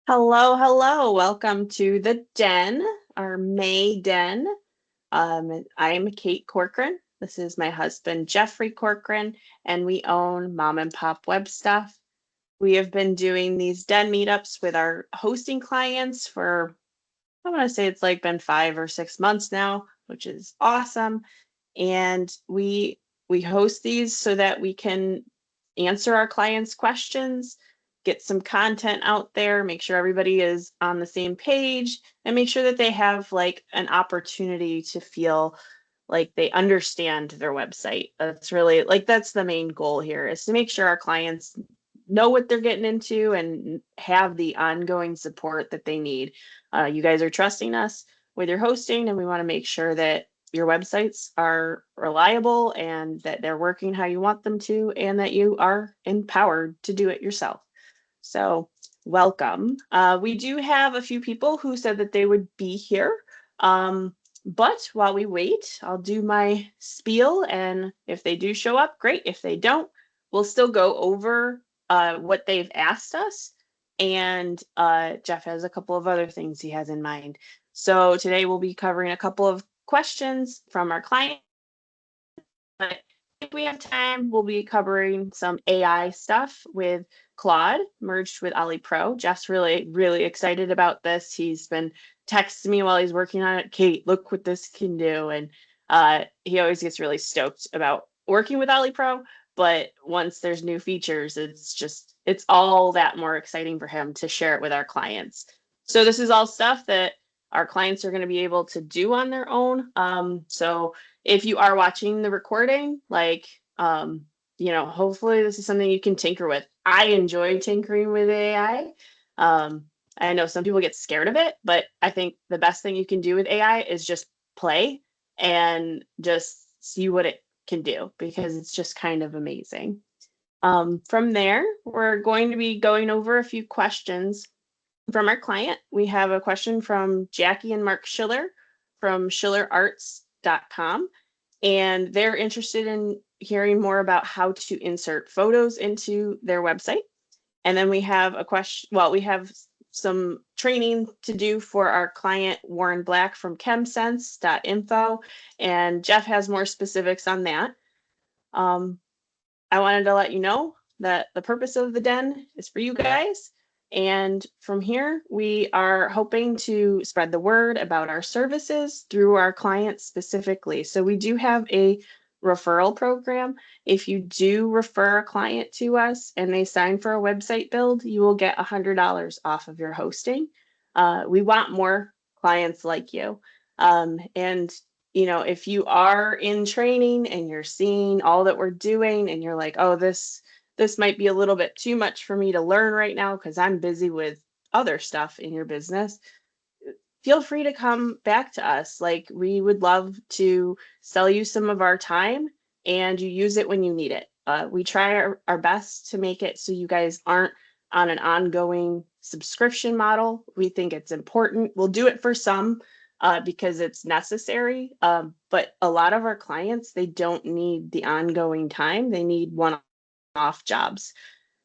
Hello, hello. Welcome to the Den, our May Den. I'm Kate Corcoran. This is my husband, Jeffrey Corcoran, and we own Mom and Pop Web Stuff. We have been doing these Den meetups with our hosting clients for, I want to say it's like been 5 or 6 months now, which is awesome. And we host these so that we can answer our clients' questions, get some content out there, make sure everybody is on the same page, and make sure that they have like an opportunity to feel like they understand their website. That's really like that's the main goal here is to make sure our clients know what they're getting into and have the ongoing support that they need. You guys are trusting us with your hosting, and we want to make sure that your websites are reliable and that they're working how you want them to, and that you are empowered to do it yourself. So, welcome. We do have a few people who said that they would be here. But while we wait, I'll do my spiel. And if they do show up, great. If they don't, we'll still go over what they've asked us. And Jeff has a couple of other things he has in mind. So today we'll be covering a couple of questions from our client. But if we have time, we'll be covering some AI stuff with Claude merged with Ollie Pro. Jeff's really, really excited about this. He's been texting me while he's working on it. Kate, look what this can do. And he always gets really stoked about working with Ollie Pro. But once there's new features, it's all that more exciting for him to share it with our clients. So this is all stuff that our clients are going to be able to do on their own. So if you are watching the recording, hopefully this is something you can tinker with. I enjoy tinkering with AI. I know some people get scared of it, but I think the best thing you can do with AI is just play and just see what it can do because it's just kind of amazing. From there, we're going to be going over a few questions from our client. We have a question from Jackie and Mark Schiller from schillerarts.com, and they're interested in hearing more about how to insert photos into their website. And then we have a question, well, we have some training to do for our client, Warren Black from ChemSense.info, and Jeff has more specifics on that. I wanted to let you know that the purpose of the Den is for you guys. And from here, we are hoping to spread the word about our services through our clients specifically. So we do have a referral program. If you do refer a client to us and they sign for a website build, you will get $100 off of your hosting. We want more clients like you. And if you are in training and you're seeing all that we're doing and you're like, oh, this might be a little bit too much for me to learn right now because I'm busy with other stuff in your business, feel free to come back to us. Like, we would love to sell you some of our time and you use it when you need it. We try our best to make it so you guys aren't on an ongoing subscription model. We think it's important. We'll do it for some because it's necessary. But a lot of our clients, they don't need the ongoing time. They need one-off jobs.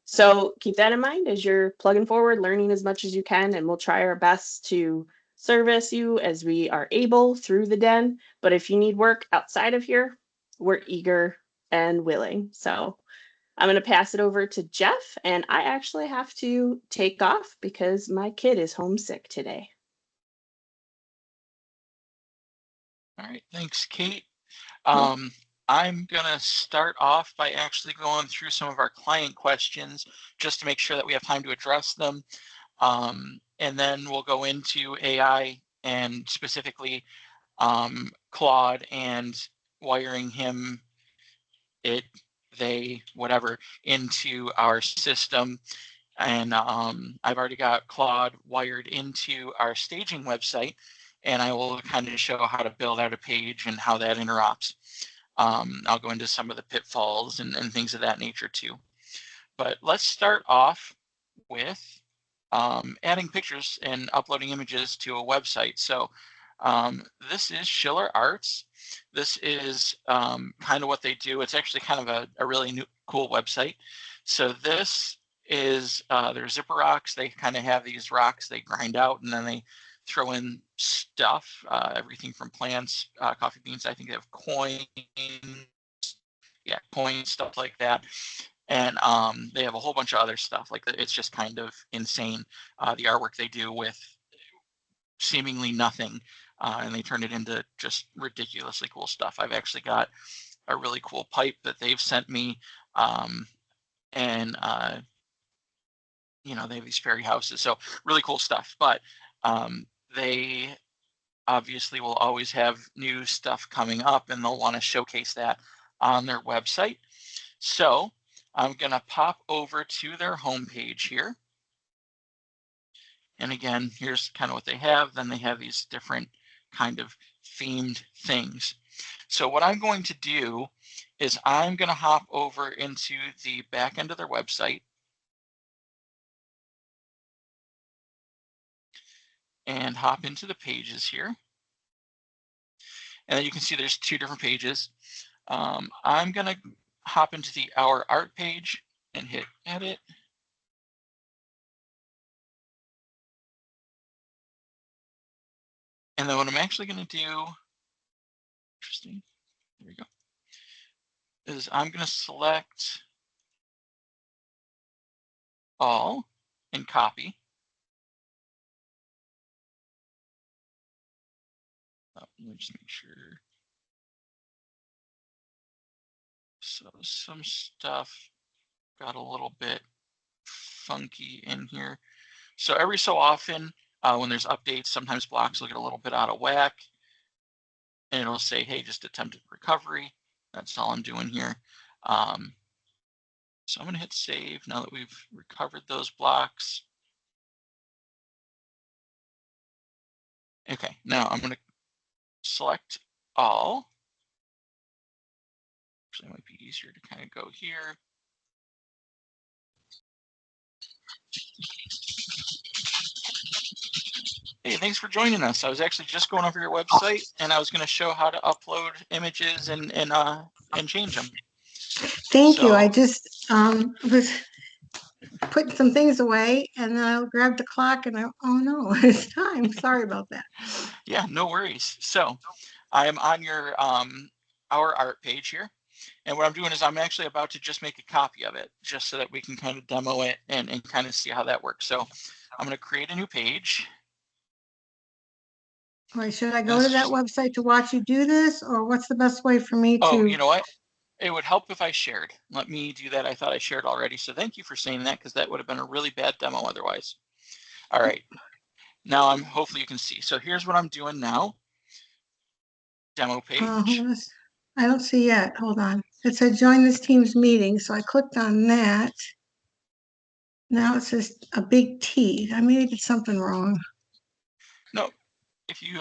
So keep that in mind as you're plugging forward, learning as much as you can, and we'll try our best to service you as we are able through the Den. But if you need work outside of here, we're eager and willing. So I'm going to pass it over to Jeff, and I actually have to take off because my kid is homesick today. All right, thanks, Kate. I'm going to start off by actually going through some of our client questions just to make sure that we have time to address them. And then we'll go into AI and specifically Claude and wiring him, whatever, into our system. And I've already got Claude wired into our staging website, and I will kind of show how to build out a page and how that interops. I'll go into some of the pitfalls and things of that nature too. But let's start off with adding pictures and uploading images to a website. So this is Schiller Arts. This is kind of what they do. It's actually kind of a really cool website. So this is they're zipper rocks. They kind of have these rocks they grind out, and then they throw in stuff, everything from plants, coffee beans. I think they have coins, yeah, coins, stuff like that. And they have a whole bunch of other stuff. Like, it's just kind of insane, the artwork they do with seemingly nothing, and they turn it into just ridiculously cool stuff. I've actually got a really cool pipe that they've sent me, and you know, they have these fairy houses, so really cool stuff. But they obviously will always have new stuff coming up, and they'll want to showcase that on their website. So I'm going to pop over to their homepage here. And again, here's kind of what they have. Then they have these different kind of themed things. So what I'm going to do is I'm going to hop over into the back end of their website and hop into the pages here. And then you can see there's two different pages. I'm going to hop into the Our Art page and hit edit. And then what I'm actually going to do, interesting, there we go, is I'm going to select all and copy. Let me just make sure. So some stuff got a little bit funky in here. So every so often, when there's updates, sometimes blocks will get a little bit out of whack, and it'll say, hey, just attempted recovery. That's all I'm doing here. So I'm going to hit save now that we've recovered those blocks. Okay, now I'm going to select all. Actually, it might be easier to kind of go here. Hey, thanks for joining us. I was actually just going over your website, and I was going to show how to upload images and change them. Thank you. I just was putting some things away, and then I grabbed the clock, and oh no, it's time. Sorry about that. Yeah, no worries. So I am on your Our Art page here, and what I'm doing is I'm actually about to just make a copy of it, just so that we can kind of demo it and kind of see how that works. So I'm going to create a new page. Wait, should I go to that website to watch you do this, or what's the best way for me to? Oh, you know what? It would help if I shared. Let me do that. I thought I shared already. So thank you for saying that, because that would have been a really bad demo otherwise. All right. Now hopefully you can see. So here's what I'm doing now. Demo page. I don't see yet. Hold on. It said join this Teams meeting. So I clicked on that. Now it says a big T. I maybe did something wrong. No, if you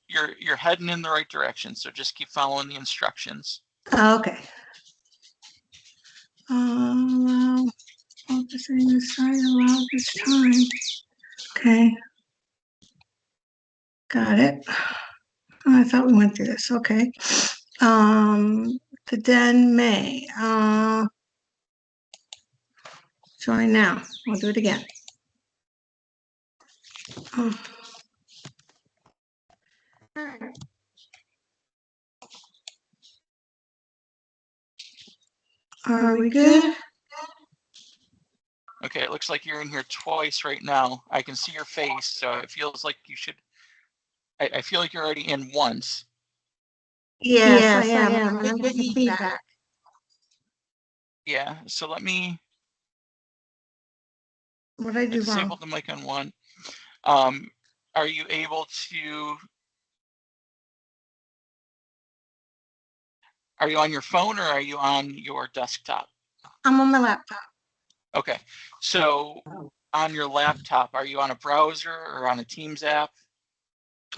you're heading in the right direction. So just keep following the instructions. Okay. Focusing the site allow this time. Okay. Got it. I thought we went through this. Okay. The Den May. Join now. We'll do it again. All right. Are we good? Okay, it looks like you're in here twice right now. I can see your face, so it feels like you should. I feel like you're already in once. Yes, I am. I'm getting feedback. Yeah, so let me. What did I do disable wrong? the mic on one. Are you able to? Are you on your phone or are you on your desktop? I'm on my laptop. Okay, so on your laptop, are you on a browser or on a Teams app?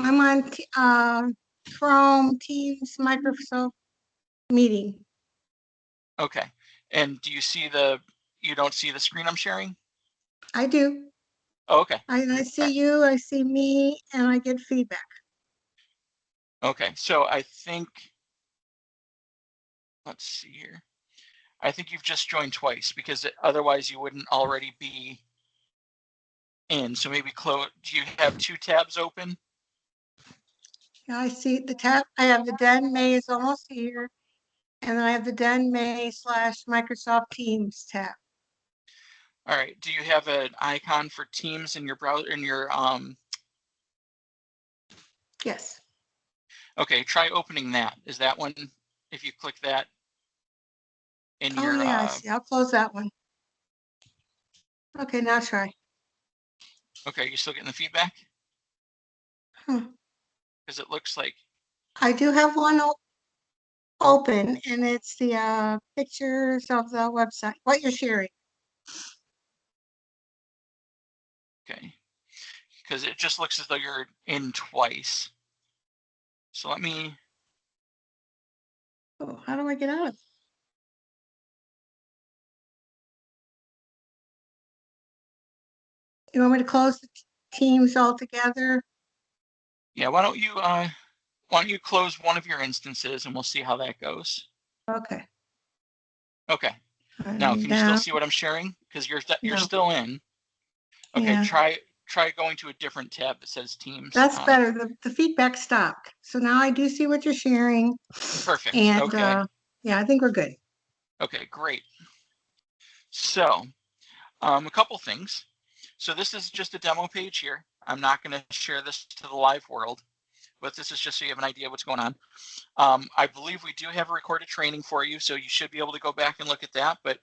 I'm on Chrome, Teams, Microsoft Meeting. Okay, and do you see you don't see the screen I'm sharing? I do. Oh, okay. I see you, I see me, and I get feedback. Okay, so I think, let's see here. I think you've just joined twice because otherwise you wouldn't already be in. So maybe close. Do you have 2 tabs open? Yeah, I see the tab. I have the Den May is almost here. And then I have the Den May / Microsoft Teams tab. All right. Do you have an icon for Teams in your browser, in your Yes. Okay, try opening that. Is that one, if you click that in Oh, your yeah, I see. I'll close that one. Okay, now try. Okay, you still getting the feedback? Hmm. Because it looks like, I do have one open, and it's the pictures of the website, what you're sharing. okay, because it just looks as though you're in twice. So let me, Oh, how do I get out of it? You want me to close the Teams altogether? yeah, why don't you close one of your instances and we'll see how that goes. Okay. Okay, now I'm can you still down. see what I'm sharing? Because you're No. still in. Okay, Yeah, try going to a different tab that says Teams that's on it. better. The feedback stopped. So now I do see what you're sharing. Perfect. And Okay. yeah, I think we're good. Okay, great. So a couple things. So this is just a demo page here. I'm not going to share this to the live world, but this is just so you have an idea of what's going on. I believe we do have a recorded training for you, so you should be able to go back and look at that, but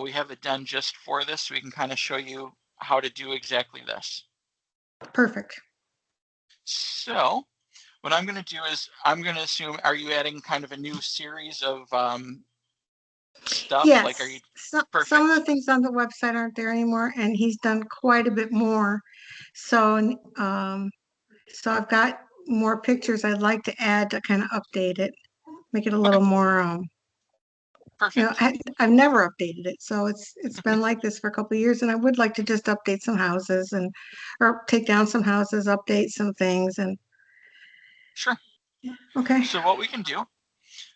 we have it done just for this, so we can kind of show you how to do exactly this. Perfect. So what I'm going to do is I'm going to assume, are you adding kind of a new series of stuff? Yes, Like, are you some of perfect? the things on the website aren't there anymore, and he's done quite a bit more. So, so I've got more pictures I'd like to add to kind of update it, make it a Okay, little more, perfect. I've never updated it, so it's been like this for a couple of years, and I would like to just update some houses or take down some houses, update some things, and Sure. okay. So what we can do,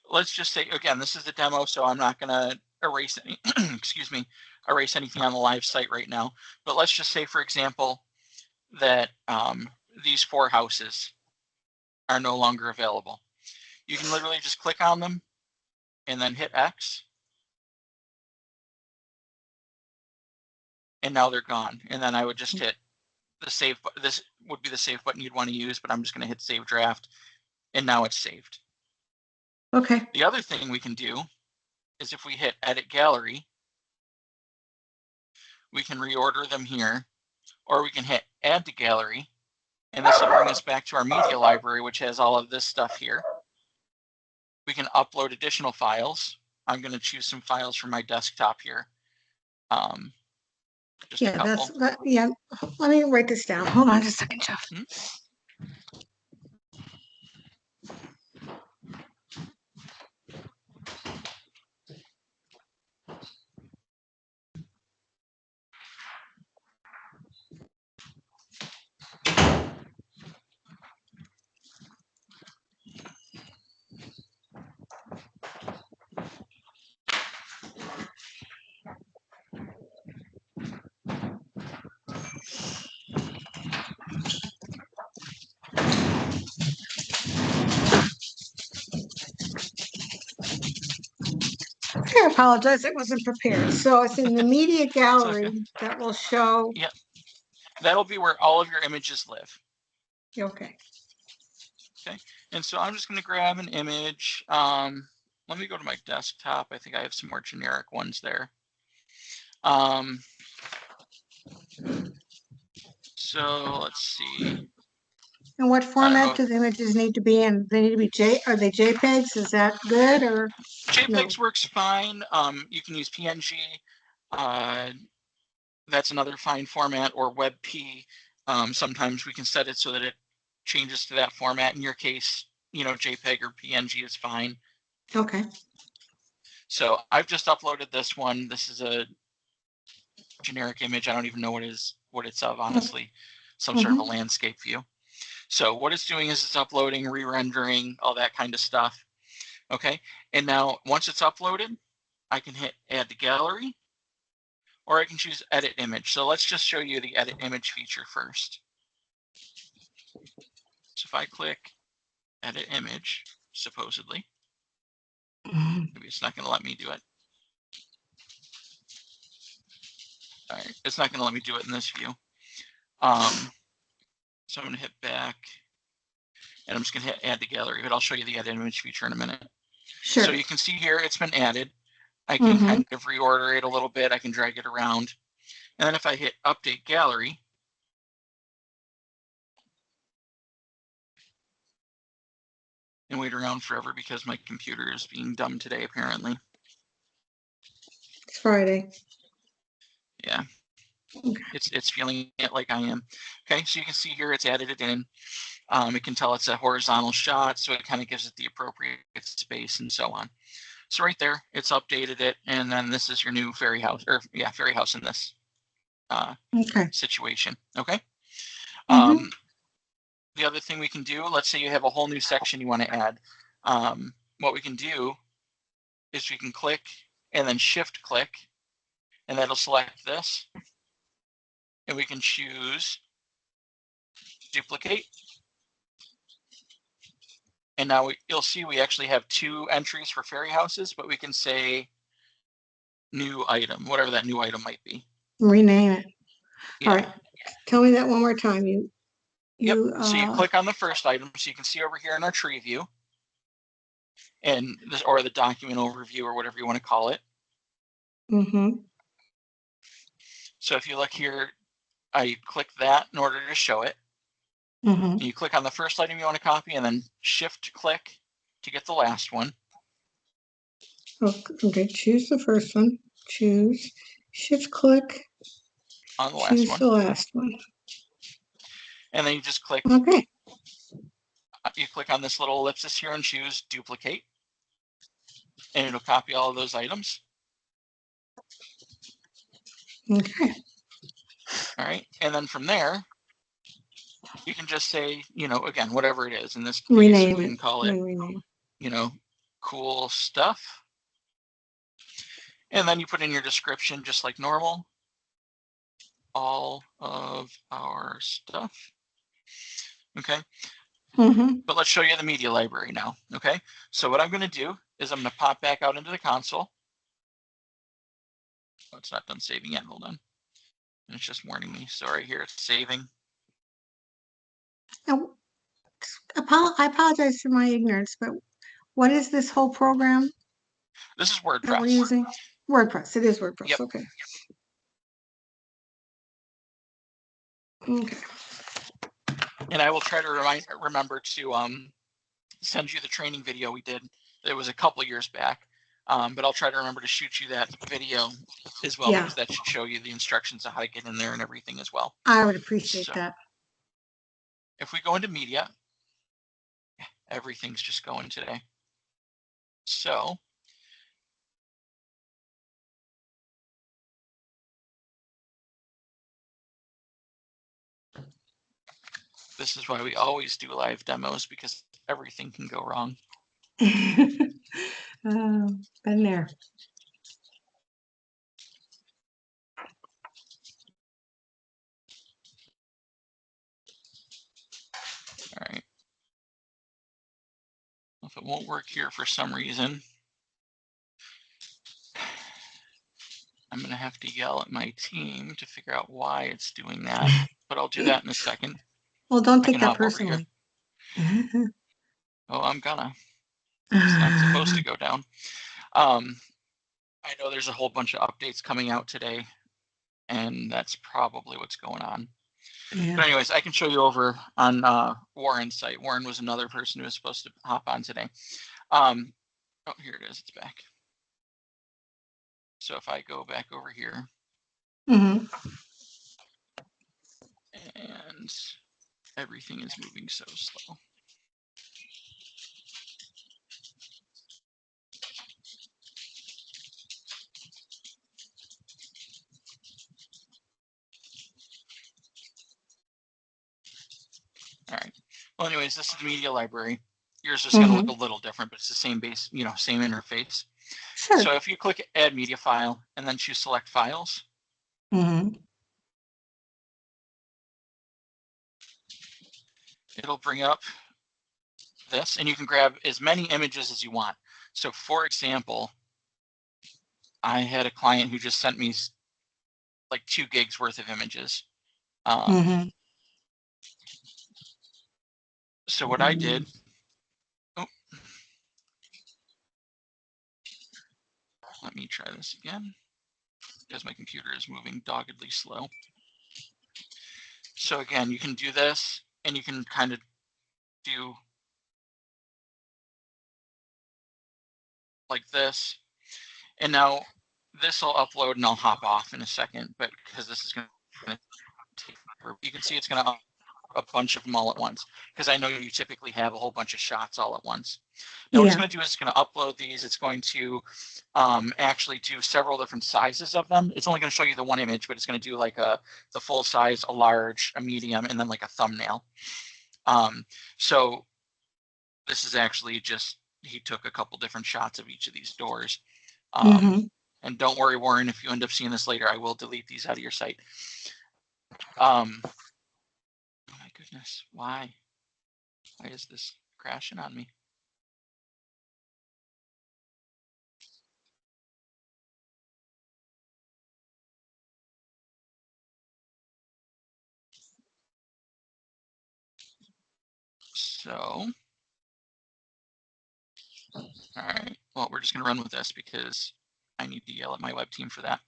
let's just say, again, this is a demo, so I'm not going to erase any, excuse me, erase anything on the live site right now. But let's just say, for example, that these 4 houses are no longer available. You can literally just click on them and then hit X. And now they're gone. And then I would just hit the save button. This would be the save button you'd want to use, but I'm just going to hit save draft. And now it's saved. Okay. The other thing we can do is if we hit edit gallery, we can reorder them here, or we can hit add to gallery. And this will bring us back to our media library, which has all of this stuff here. We can upload additional files. I'm going to choose some files from my desktop here. Just a Yeah, couple. yeah. Let me write this down. Hold on just a second, Jeff. I apologize, I wasn't prepared. So it's in the media gallery that will show. Yeah, that'll be where all of your images live. Okay. Okay, and so I'm just going to grab an image. Let me go to my desktop. I think I have some more generic ones there. So let's see. And what format do the images need to be in? They need to be are they JPEGs? Is that good or JPEGs no? works fine. You can use PNG. That's another fine format, or WebP. Sometimes we can set it so that it changes to that format. In your case, JPEG or PNG is fine. Okay. So I've just uploaded this one. This is a generic image. I don't even know what it's of, honestly. Some sort of a landscape view. So what it's doing is it's uploading, re-rendering, all that kind of stuff. Okay, and now once it's uploaded, I can hit add to gallery, or I can choose edit image. So let's just show you the edit image feature first. So if I click edit image, supposedly, maybe it's not going to let me do it. All right, it's not going to let me do it in this view. So I'm going to hit back, and I'm just going to hit add to gallery, but I'll show you the edit image feature in a minute. Sure. So you can see here it's been added. I can kind of reorder it a little bit. I can drag it around. And then if I hit update gallery, and wait around forever because my computer is being dumb today, apparently. It's Friday. Yeah. Okay. It's feeling it like I am. Okay, so you can see here it's added it in. It can tell it's a horizontal shot, so it kind of gives it the appropriate space and so on. So right there, it's updated it, and then this is your new fairy house, or yeah, fairy house in this situation. Okay. The other thing we can do, let's say you have a whole new section you want to add. What we can do is we can click and then shift click, and that'll select this. And we can choose duplicate. And now you'll see we actually have 2 entries for fairy houses, but we can say new item, whatever that new item might be. Rename it. Yeah. All right. Tell me that one more time. Yep. So you click on the first item, so you can see over here in our tree view, and this, or the document overview, or whatever you want to call it. So if you look here, I click that in order to show it. You click on the first item you want to copy, and then shift click to get the last one. Okay, choose the first one. Choose, shift click On the last choose one. the last one. And then you just click. Okay. You click on this little ellipsis here and choose duplicate, and it'll copy all of those items. Okay. All right, and then from there, you can just say, again, whatever it is. In this case, Rename we can call it, cool stuff. And then you put in your description just like normal. All of our stuff. Okay. But let's show you the media library now. Okay. So what I'm going to do is I'm going to pop back out into the console. Oh, it's not done saving yet. Hold on. And it's just warning me. So right here, it's saving. Now, I apologize for my ignorance, but what is this whole program? This is WordPress. That we're using? WordPress. It is WordPress. Yep. Okay. Okay. And I will try to remember to send you the training video we did. It was a couple years back, but I'll try to remember to shoot you that video as well, because that should show you the instructions on how to get in there and everything as well. I would appreciate that. If we go into media, everything's just going today. So this is why we always do live demos, because everything can go wrong. Been there. All right. If it won't work here for some reason, I'm going to have to yell at my team to figure out why it's doing that, but I'll do that in a second. Well, don't take that personally. Oh, I'm gonna. It's not supposed to go down. I know there's a whole bunch of updates coming out today, and that's probably what's going on. Yeah. But anyways, I can show you over on Warren's site. Warren was another person who was supposed to hop on today. Oh, here it is. It's back. So if I go back over here, and everything is moving so slow. All right. Well, anyways, this is the media library. Yours is going to look a little different, but it's the same base, same interface. Sure. So if you click Add Media File and then choose Select Files, it'll bring up this, and you can grab as many images as you want. So for example, I had a client who just sent me like 2 gigs worth of images. So what I did, let me try this again, because my computer is moving doggedly slow. So again, you can do this, and you can kind of do like this. And now this will upload, and I'll hop off in a second, but because this is going to take, you can see it's going to a bunch of them all at once, because I know you typically have a whole bunch of shots all at once. Now what it's going to do is it's going to upload these. It's going to actually do several different sizes of them. It's only going to show you the one image, but it's going to do like the full size, a large, a medium, and then like a thumbnail. So this is actually just, he took a couple different shots of each of these doors. And don't worry, Warren, if you end up seeing this later, I will delete these out of your site. Oh my goodness, why is this crashing on me? So, all right, well, we're just gonna run with this because I need to yell at my web team for that.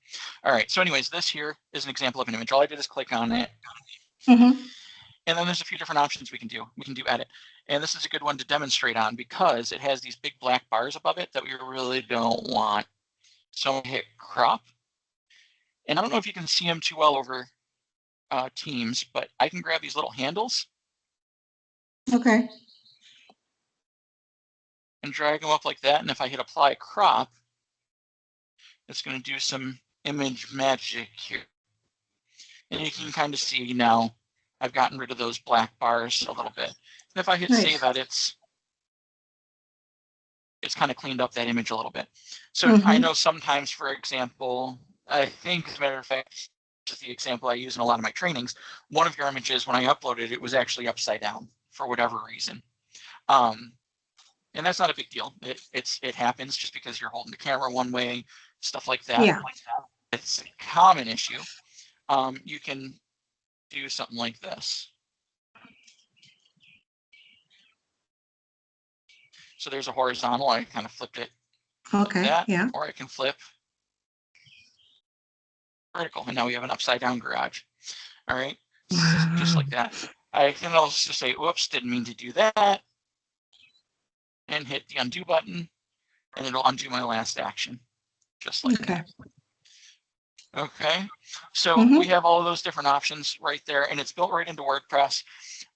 All right, so anyways, this here is an example of an image. All I did is click on it. And then there's a few different options we can do. We can do edit. And this is a good one to demonstrate on because it has these big black bars above it that we really don't want. So I'm gonna hit crop. And I don't know if you can see them too well over Teams, but I can grab these little handles. Okay. And drag them up like that. And if I hit apply crop, it's going to do some image magic here. And you can kind of see now I've gotten rid of those black bars a little bit. And if I hit save edits, it's kind of cleaned up that image a little bit. So I know sometimes, for example, I think, as a matter of fact, just the example I use in a lot of my trainings, one of your images, when I uploaded it, was actually upside down for whatever reason. And that's not a big deal. It happens just because you're holding the camera one way, stuff like that. Yeah. It's a common issue. You can do something like this. So there's a horizontal. I kind of flipped it. Okay. Like that, yeah. Or I can flip vertical, and now we have an upside down garage. All right. Just like that. I can also say, "Whoops, didn't mean to do that," and hit the undo button, and it'll undo my last action, just like that. Okay, so we have all of those different options right there, and it's built right into WordPress.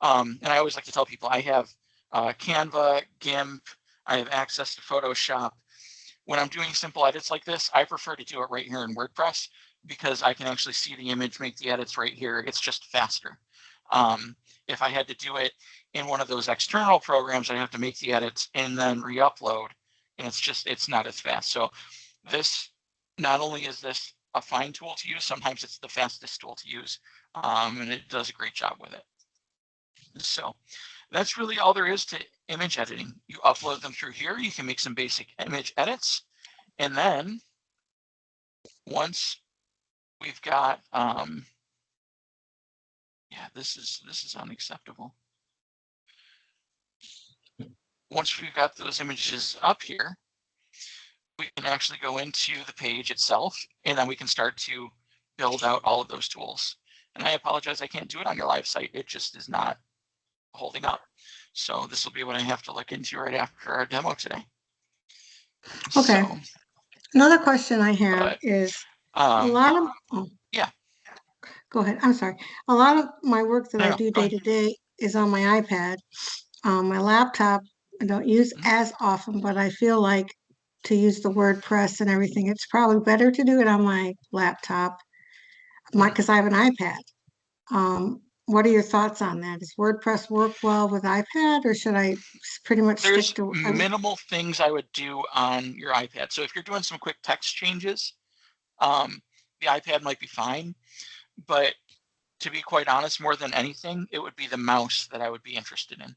And I always like to tell people I have Canva, GIMP, I have access to Photoshop. When I'm doing simple edits like this, I prefer to do it right here in WordPress because I can actually see the image, make the edits right here. It's just faster. If I had to do it in one of those external programs, I'd have to make the edits and then re-upload, and it's not as fast. So this, not only is this a fine tool to use, sometimes it's the fastest tool to use, and it does a great job with it. So that's really all there is to image editing. You upload them through here. You can make some basic image edits, and then once we've got, yeah, this is unacceptable. Once we've got those images up here, we can actually go into the page itself, and then we can start to build out all of those tools. And I apologize, I can't do it on your live site. It just is not holding up. So this will be what I have to look into right after our demo today. Okay. So, another question I have is a lot of, yeah. Go ahead. I'm sorry. A lot of my work that I do Go day to day is on my iPad. My laptop, I don't use as often, but I feel like to use the WordPress and everything, it's probably better to do it on my laptop, because I have an iPad. what are your thoughts on that? Does WordPress work well with iPad, or should I pretty much There's stick to? minimal things I would do on your iPad. So if you're doing some quick text changes, the iPad might be fine. But to be quite honest, more than anything, it would be the mouse that I would be interested in.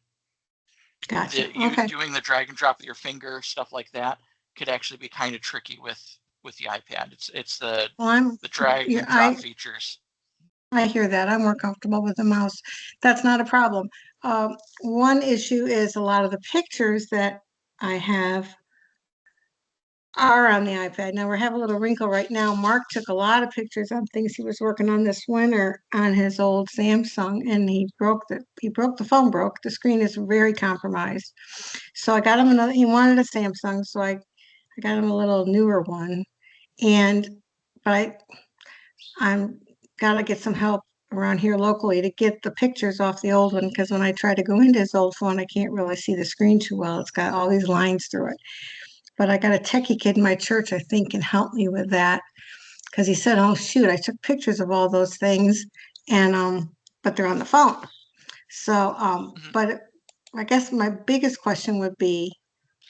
Gotcha. Okay. Doing the drag and drop with your finger, stuff like that, could actually be kind of tricky with the iPad. It's the drag and drop features. I hear that. I'm more comfortable with the mouse. That's not a problem. One issue is a lot of the pictures that I have are on the iPad. Now we have a little wrinkle right now. Mark took a lot of pictures on things he was working on this winter on his old Samsung, and he broke the phone broke. The screen is very compromised. So I got him another. He wanted a Samsung, so I got him a little newer one. But I'm gotta get some help around here locally to get the pictures off the old one, because when I try to go into his old phone, I can't really see the screen too well. It's got all these lines through it. But I got a techie kid in my church, I think, can help me with that, because he said, "Oh shoot, I took pictures of all those things, and but they're on the phone." So, but I guess my biggest question would be,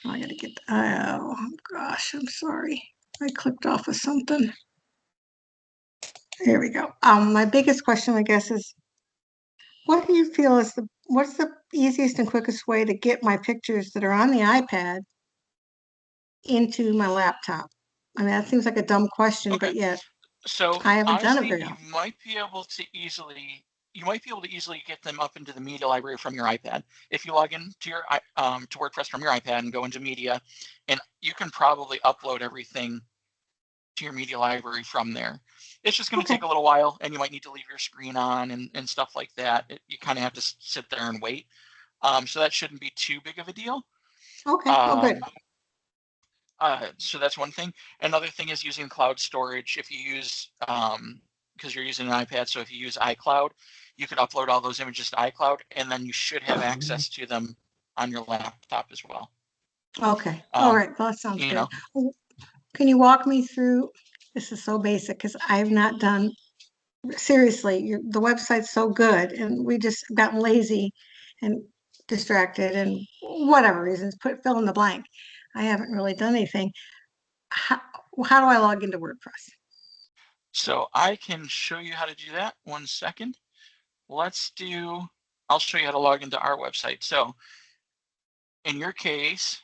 I gotta get. Oh gosh, I'm sorry, I clicked off of something. There we go. My biggest question, I guess, is what do you feel is what's the easiest and quickest way to get my pictures that are on the iPad into my laptop? I mean, that seems like a dumb question, Okay. but yet So I haven't done it honestly, very often. you might be able to easily get them up into the media library from your iPad. If you log in to your to WordPress from your iPad and go into media, and you can probably upload everything to your media library from there. It's just going to take a little while, and you might need to leave your screen on and stuff like that. You kind of have to sit there and wait. So that shouldn't be too big of a deal. Okay. Oh, good. So that's one thing. Another thing is using cloud storage. If you use, because you're using an iPad, so if you use iCloud, you could upload all those images to iCloud, and then you should have access to them on your laptop as well. Okay. All right. Well, that sounds good. Know. Can you walk me through? This is so basic because I've not done, seriously, the website's so good, and we just gotten lazy and distracted and whatever reasons, fill in the blank. I haven't really done anything. How do I log into WordPress? So I can show you how to do that. 1 second. I'll show you how to log into our website. So in your case,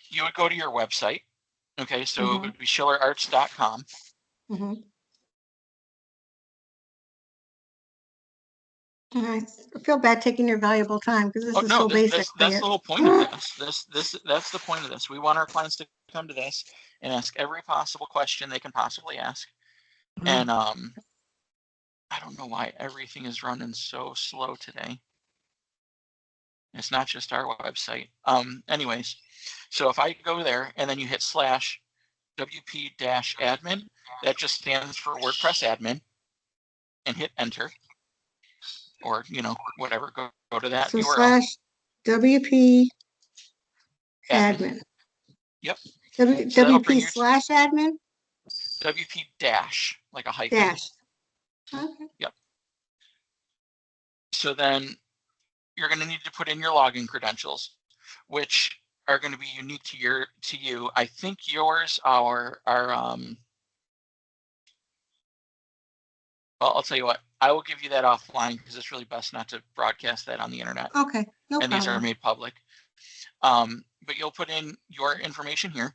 you would go to your website. Okay, so it would be schillerarts.com. I feel bad taking your valuable time because this is so basic. That's the whole point of this. That's the point of this. We want our clients to come to this and ask every possible question they can possibly ask. And I don't know why everything is running so slow today. It's not just our website. Anyways, so if I go there and then you hit /WP-admin, that just stands for WordPress admin, and hit enter. Or, whatever, go to that URL. /WP admin. Yep. WP/admin? WP dash, like a hyphen. Dash. Okay. Yep. So then you're going to need to put in your login credentials, which are going to be unique to you. I think yours are well, I'll tell you what, I will give you that offline because it's really best not to broadcast that on the internet. Okay, no problem. And these are made public. But you'll put in your information here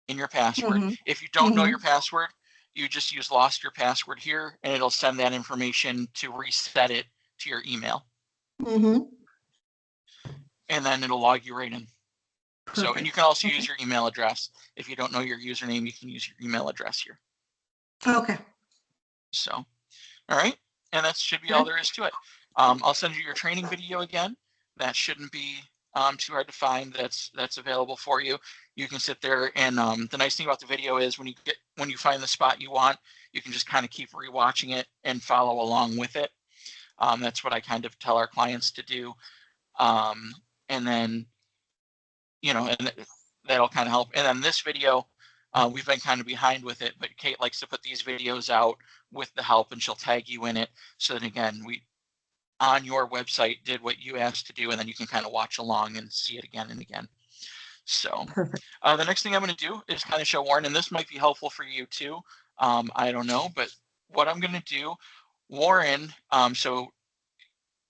in your password. If you don't know your password, you just use lost your password here, and it'll send that information to reset it to your email. And then it'll log you right in. Perfect. So, and you can also use your email address. If you don't know your username, you can use your email address here. Okay. So, all right. And that should be all there is to it. I'll send you your training video again. That shouldn't be too hard to find. That's available for you. You can sit there, and the nice thing about the video is when you find the spot you want, you can just kind of keep rewatching it and follow along with it. That's what I kind of tell our clients to do. And then, and that'll kind of help. And then this video, We've been kind of behind with it, but Kate likes to put these videos out with the help, and she'll tag you in it. So that again, we on your website did what you asked to do, and then you can kind of watch along and see it again and again. So Perfect. the next thing I'm going to do is kind of show Warren, and this might be helpful for you too. I don't know, but what I'm going to do, Warren, so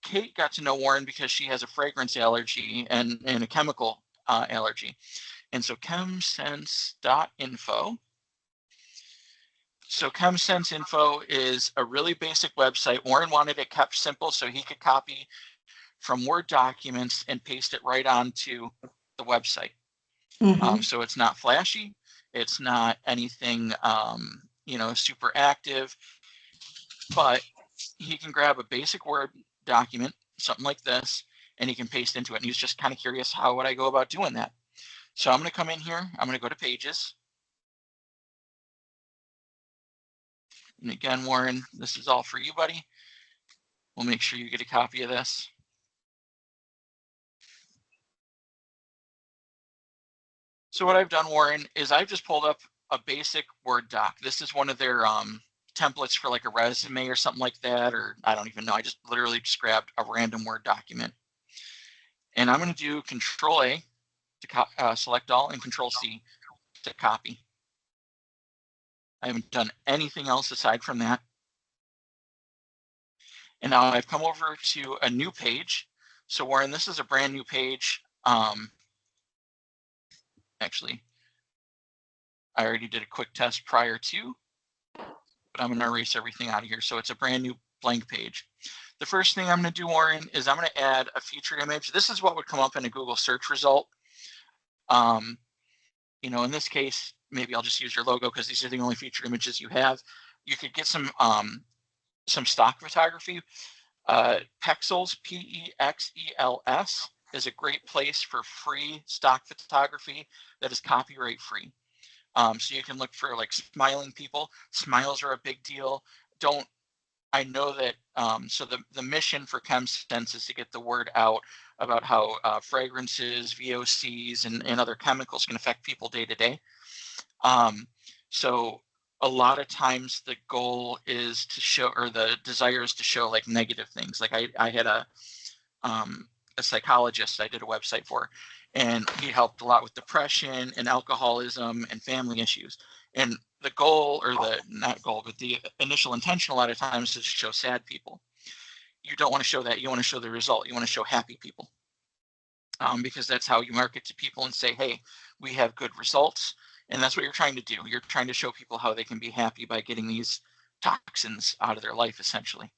Kate got to know Warren because she has a fragrance allergy and a chemical allergy. And so ChemSense.info. So ChemSense info is a really basic website. Warren wanted it kept simple so he could copy from Word documents and paste it right onto the website. So it's not flashy. It's not anything, super active, but he can grab a basic Word document, something like this, and he can paste into it. And he was just kind of curious, how would I go about doing that? So I'm going to come in here. I'm going to go to Pages. And again, Warren, this is all for you, buddy. We'll make sure you get a copy of this. So what I've done, Warren, is I've just pulled up a basic Word doc. This is one of their templates for like a resume or something like that, or I don't even know. I just literally just grabbed a random Word document. And I'm going to do Control A to select all and Control C to copy. I haven't done anything else aside from that. And now I've come over to a new page. So Warren, this is a brand new page. Actually, I already did a quick test prior to, but I'm going to erase everything out of here. So it's a brand new blank page. The first thing I'm going to do, Warren, is I'm going to add a featured image. This is what would come up in a Google search result. In this case, maybe I'll just use your logo because these are the only featured images you have. You could get some stock photography. Pexels, P-E-X-E-L-S, is a great place for free stock photography that is copyright free. So you can look for like smiling people. Smiles are a big deal. I know that, so the mission for ChemSense is to get the word out about how fragrances, VOCs, and other chemicals can affect people day to day. So a lot of times the goal is to show, or the desire is to show like negative things. Like I had a psychologist I did a website for, and he helped a lot with depression and alcoholism and family issues. And the goal, or not goal, but the initial intention a lot of times is to show sad people. You don't want to show that. You want to show the result. You want to show happy people, because that's how you market to people and say, hey, we have good results. And that's what you're trying to do. You're trying to show people how they can be happy by getting these toxins out of their life, essentially.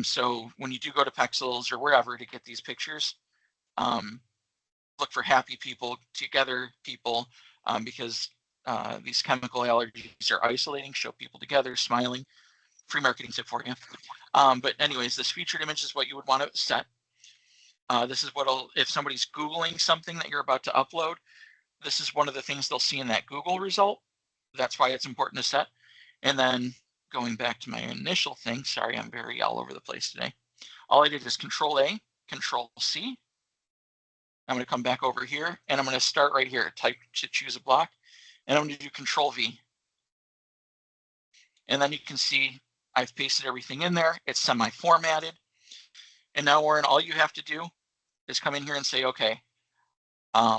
So when you do go to Pexels or wherever to get these pictures, look for happy people, together people, because these chemical allergies are isolating. Show people together, smiling. Free marketing tip for you. But anyways, this featured image is what you would want to set. This is if somebody's Googling something that you're about to upload, this is one of the things they'll see in that Google result. That's why it's important to set. And then going back to my initial thing, sorry, I'm very all over the place today. All I did is Control A, Control C. I'm going to come back over here and I'm going to start right here, type to choose a block, and I'm going to do Control V. And then you can see I've pasted everything in there. It's semi-formatted. And now, Warren, all you have to do is come in here and say, okay,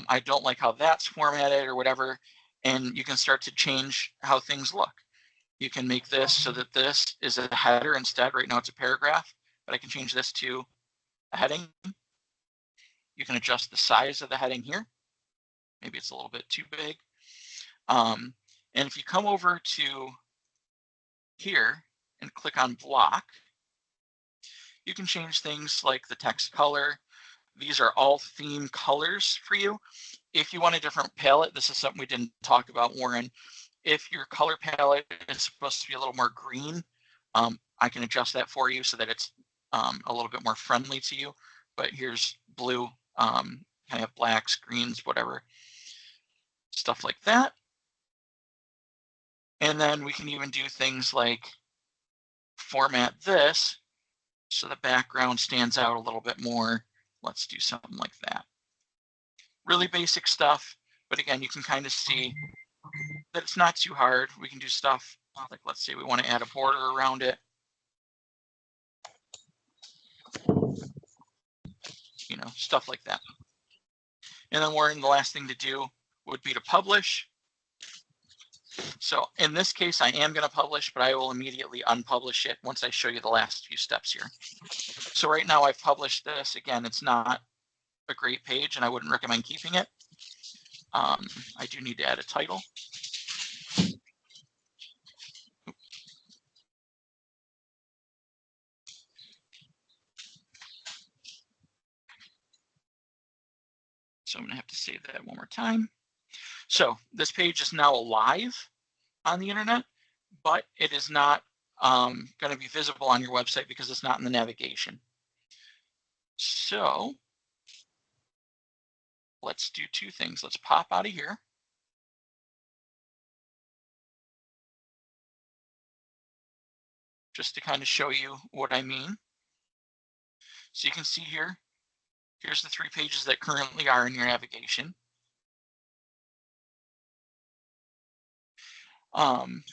I don't like how that's formatted or whatever. And you can start to change how things look. You can make this so that this is a header instead. Right now it's a paragraph, but I can change this to a heading. You can adjust the size of the heading here. Maybe it's a little bit too big. And if you come over to here and click on block, you can change things like the text color. These are all theme colors for you. If you want a different palette, this is something we didn't talk about, Warren. If your color palette is supposed to be a little more green, I can adjust that for you so that it's a little bit more friendly to you. But here's blue, kind of blacks, greens, whatever, stuff like that. And then we can even do things like format this so the background stands out a little bit more. Let's do something like that. Really basic stuff, but again, you can kind of see that it's not too hard. We can do stuff like, let's say we want to add a border around it. You know, stuff like that. And then the last thing to do would be to publish. So in this case, I am going to publish, but I will immediately unpublish it once I show you the last few steps here. So right now I've published this. Again, it's not a great page and I wouldn't recommend keeping it. I do need to add a title. So I'm going to have to save that one more time. So this page is now live on the internet, but it is not going to be visible on your website because it's not in the navigation. So let's do two things. Let's pop out of here. Just to kind of show you what I mean. So you can see here, here's the 3 pages that currently are in your navigation. And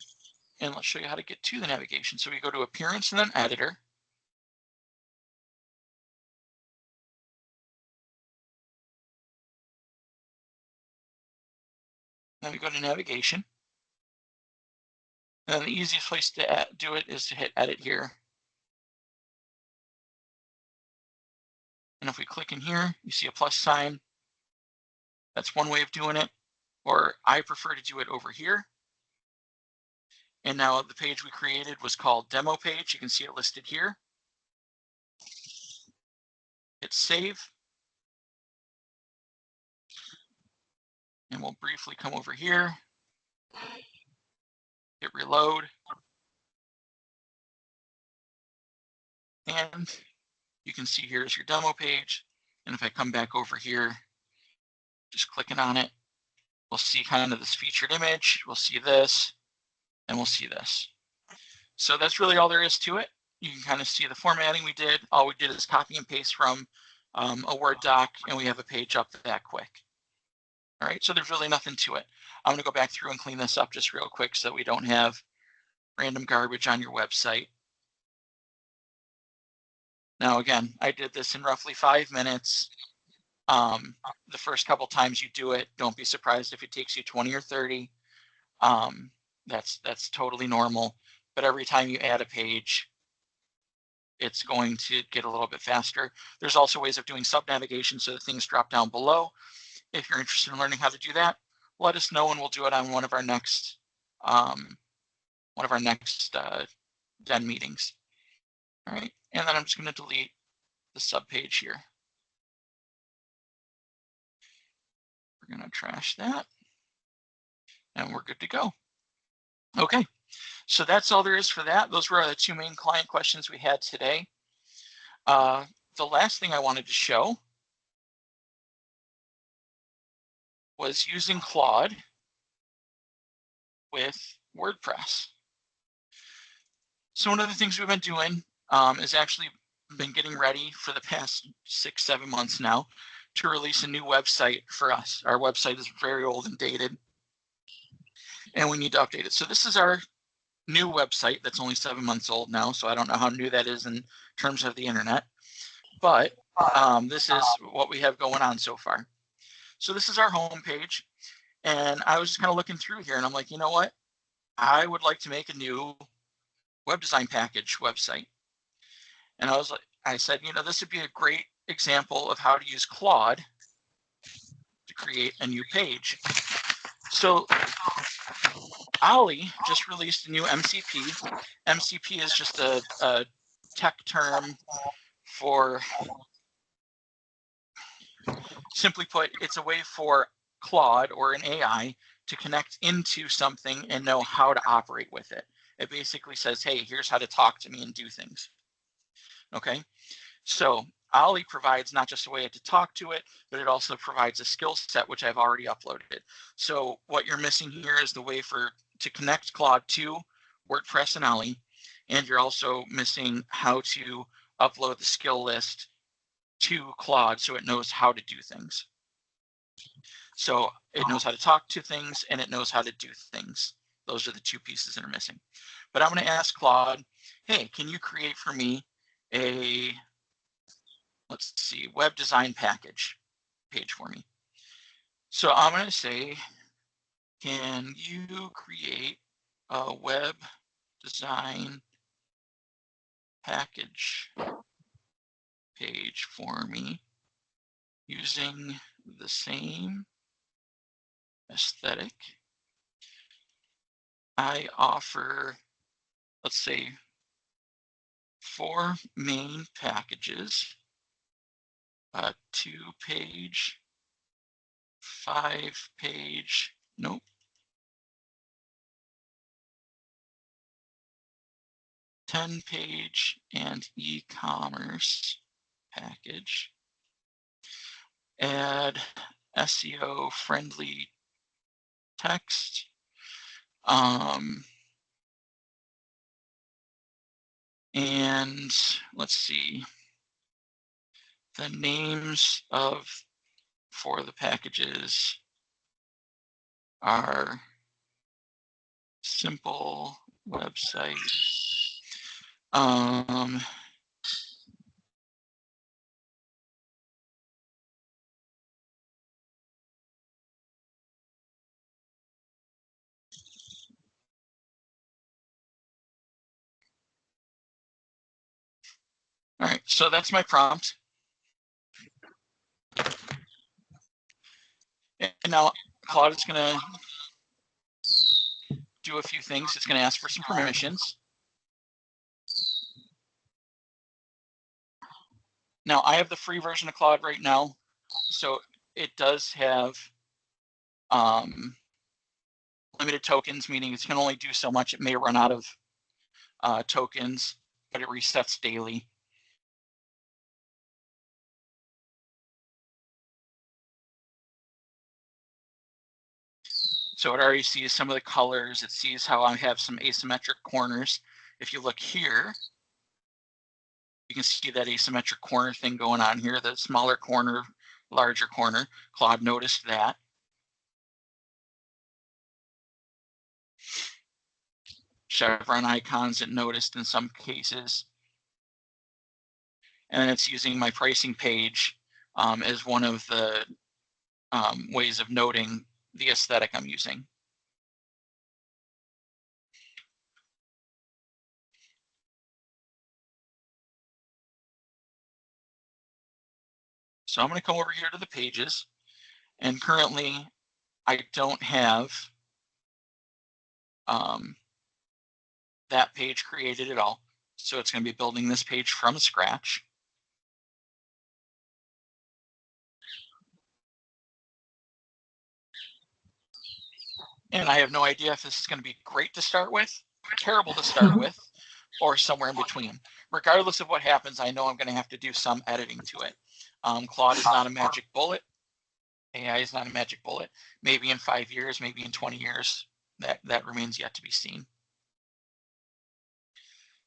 let's show you how to get to the navigation. So we go to Appearance and then Editor. Then we go to Navigation. And then the easiest place to do it is to hit Edit here. And if we click in here, you see a plus sign. That's one way of doing it. Or I prefer to do it over here. And now the page we created was called Demo Page. You can see it listed here. Hit Save. And we'll briefly come over here. Hit Reload. And you can see here's your demo page. And if I come back over here, just clicking on it, we'll see kind of this featured image. We'll see this, and we'll see this. So that's really all there is to it. You can kind of see the formatting we did. All we did is copy and paste from a Word doc, and we have a page up that quick. All right, so there's really nothing to it. I'm going to go back through and clean this up just real quick so we don't have random garbage on your website. Now, again, I did this in roughly 5 minutes. The first couple times you do it, don't be surprised if it takes you 20 or 30. That's totally normal. But every time you add a page, it's going to get a little bit faster. There's also ways of doing sub-navigation so that things drop down below. If you're interested in learning how to do that, let us know and we'll do it on one of our next Den meetings. All right, and then I'm just going to delete the sub page here. We're going to trash that, and we're good to go. Okay, so that's all there is for that. Those were the 2 main client questions we had today. The last thing I wanted to show was using Claude with WordPress. So one of the things we've been doing is actually been getting ready for the past 6-7 months now to release a new website for us. Our website is very old and dated, and we need to update it. So this is our new website that's only 7 months old now, so I don't know how new that is in terms of the internet, but this is what we have going on so far. So this is our home page, and I was just kind of looking through here, and I'm like, you know what? I would like to make a new web design package website. And I said, you know, this would be a great example of how to use Claude to create a new page. So Ollie just released a new MCP. MCP is just a tech term for, simply put, it's a way for Claude or an AI to connect into something and know how to operate with it. It basically says, hey, here's how to talk to me and do things. Okay, so Ollie provides not just a way to talk to it, but it also provides a skill set, which I've already uploaded. So what you're missing here is the way to connect Claude to WordPress and Ollie, and you're also missing how to upload the skill list to Claude so it knows how to do things. So it knows how to talk to things and it knows how to do things. Those are the two pieces that are missing. But I'm going to ask Claude, hey, can you create for me a, let's see, web design package page for me? So I'm going to say, can you create a web design package page for me using the same aesthetic I offer, let's say, 4 main packages, a 2-page, 5-page, nope, 10-page, and e-commerce package. Add SEO friendly text. And let's see, the names of 4 of the packages are simple website. All right, so that's my prompt. And now Claude is going to do a few things. It's going to ask for some permissions. Now I have the free version of Claude right now, so it does have limited tokens, meaning it can only do so much. It may run out of tokens, but it resets daily. So it already sees some of the colors. It sees how I have some asymmetric corners. If you look here, you can see that asymmetric corner thing going on here, the smaller corner, larger corner. Claude noticed that. Chevron icons it noticed in some cases. And then it's using my pricing page as one of the ways of noting the aesthetic I'm using. So I'm going to come over here to the pages, and currently I don't have that page created at all. So it's going to be building this page from scratch. And I have no idea if this is going to be great to start with, terrible to start with, or somewhere in between. Regardless of what happens, I know I'm going to have to do some editing to it. Claude is not a magic bullet. AI is not a magic bullet. Maybe in 5 years, maybe in 20 years, that remains yet to be seen.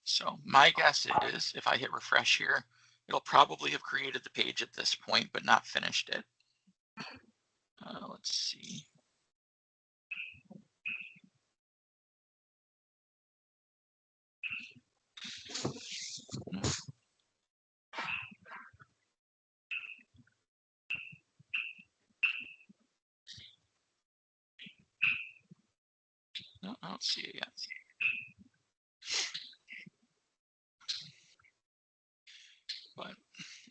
So my guess is if I hit refresh here, it'll probably have created the page at this point, but not finished it. Let's see. No, I don't see it yet. But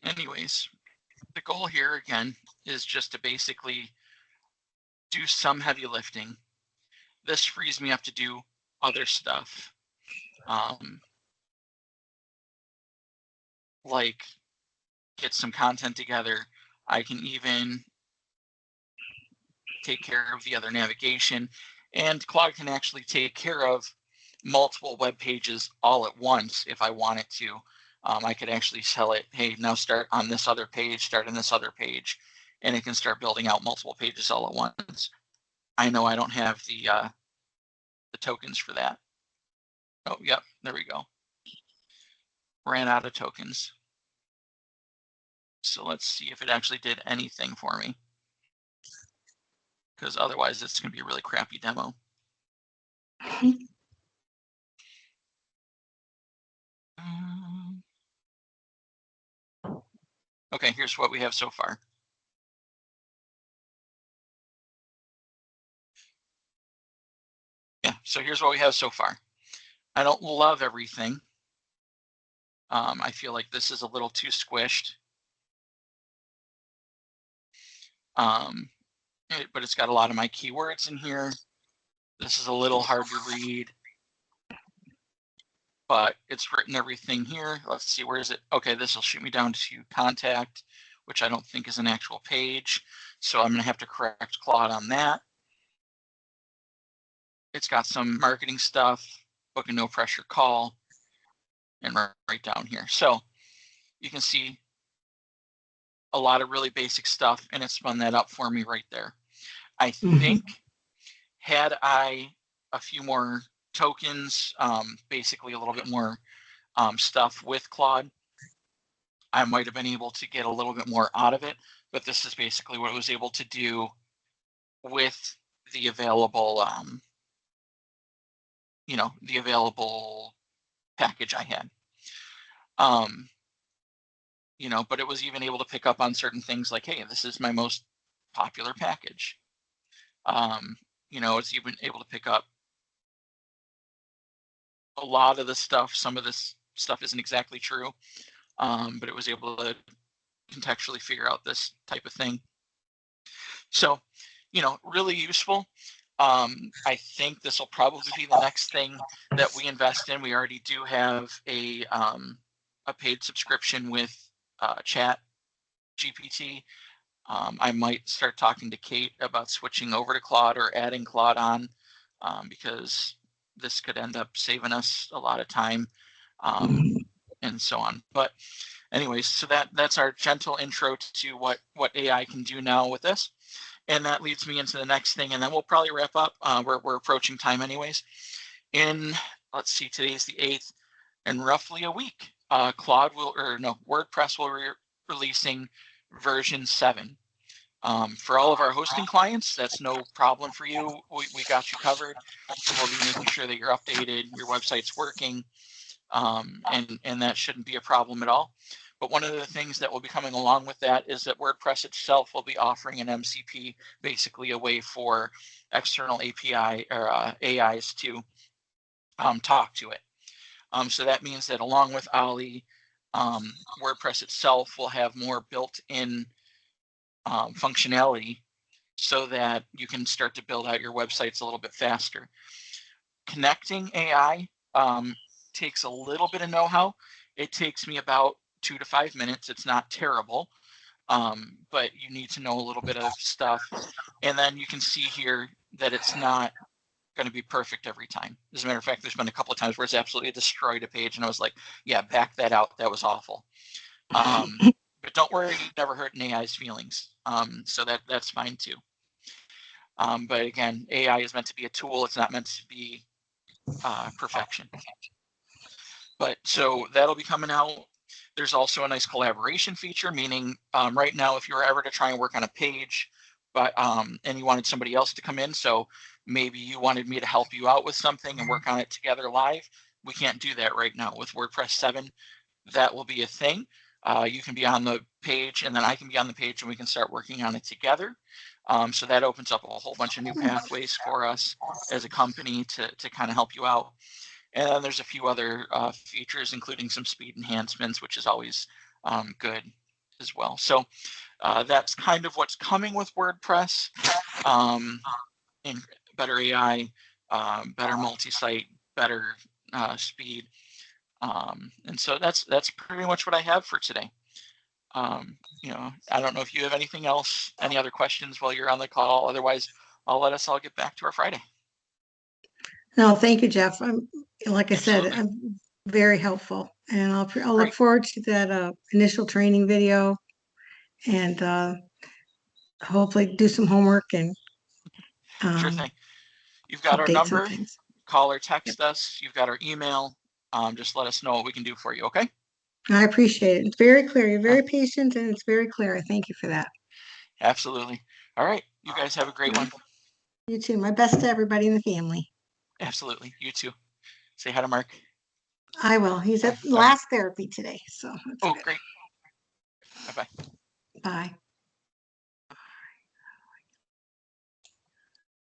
anyways, the goal here again is just to basically do some heavy lifting. This frees me up to do other stuff. Like get some content together. I can even take care of the other navigation, and Claude can actually take care of multiple web pages all at once if I wanted to. I could actually tell it, hey, now start on this other page, start on this other page, and it can start building out multiple pages all at once. I know I don't have the tokens for that. Oh, yep, there we go. Ran out of tokens. So let's see if it actually did anything for me. because otherwise it's going to be a really crappy demo. Okay, here's what we have so far. Yeah, so here's what we have so far. I don't love everything. I feel like this is a little too squished. But it's got a lot of my keywords in here. This is a little hard to read, but it's written everything here. Let's see, where is it? Okay, this will shoot me down to contact, which I don't think is an actual page. So I'm gonna have to correct Claude on that. It's got some marketing stuff, book a no pressure call, and right down here. So you can see a lot of really basic stuff, and it spun that up for me right there. I think had I a few more tokens, basically a little bit more stuff with Claude, I might have been able to get a little bit more out of it, but this is basically what it was able to do with the available, the available package I had. But it was even able to pick up on certain things like, hey, this is my most popular package. It's even able to pick up a lot of the stuff. Some of this stuff isn't exactly true, but it was able to contextually figure out this type of thing. So, really useful. I think this will probably be the next thing that we invest in. We already do have a paid subscription with ChatGPT. I might start talking to Kate about switching over to Claude or adding Claude on, because this could end up saving us a lot of time, and so on. But anyways, so that's our gentle intro to what AI can do now with this. And that leads me into the next thing, and then we'll probably wrap up. We're approaching time anyways. Let's see, today's the 8th. In roughly a week, WordPress will be releasing version 7. For all of our hosting clients, that's no problem for you. We got you covered. We'll be making sure that you're updated, your website's working, and that shouldn't be a problem at all. But one of the things that will be coming along with that is that WordPress itself will be offering an MCP, basically a way for external API or AIs to talk to it. So that means that along with Ollie, WordPress itself will have more built-in functionality so that you can start to build out your websites a little bit faster. Connecting AI takes a little bit of know-how. It takes me about 2 to 5 minutes. It's not terrible, but you need to know a little bit of stuff. And then you can see here that it's not going to be perfect every time. As a matter of fact, there's been a couple of times where it's absolutely destroyed a page, and I was like, yeah, back that out. That was awful. But don't worry, you never hurt an AI's feelings. So that's fine too. But again, AI is meant to be a tool. It's not meant to be perfection. But so that'll be coming out. There's also a nice collaboration feature, meaning right now, if you were ever to try and work on a page, but and you wanted somebody else to come in, so maybe you wanted me to help you out with something and work on it together live, we can't do that right now. With WordPress 7, that will be a thing. You can be on the page, and then I can be on the page, and we can start working on it together. So that opens up a whole bunch of new pathways for us as a company to kind of help you out. And then there's a few other features, including some speed enhancements, which is always good as well. So that's kind of what's coming with WordPress. In better AI, better multi-site, better speed. And so that's pretty much what I have for today. I don't know if you have anything else, any other questions while you're on the call. Otherwise, I'll let us all get back to our Friday. No, thank you, Jeff. Like I said, Absolutely. I'm very helpful, and I'll look forward to that initial training video, and hopefully do some homework and Sure thing. You've got our update some number. things. Call or text us. You've got our email. Just let us know what we can do for you. Okay. I appreciate it. It's very clear. You're very patient, and it's very clear. I thank you for that. Absolutely. All right. You guys have a great one. You too. My best to everybody in the family. Absolutely. You too. Say hi to Mark. I will. He's at All right. last therapy today, so that's Oh, good. great. Bye-bye. Bye.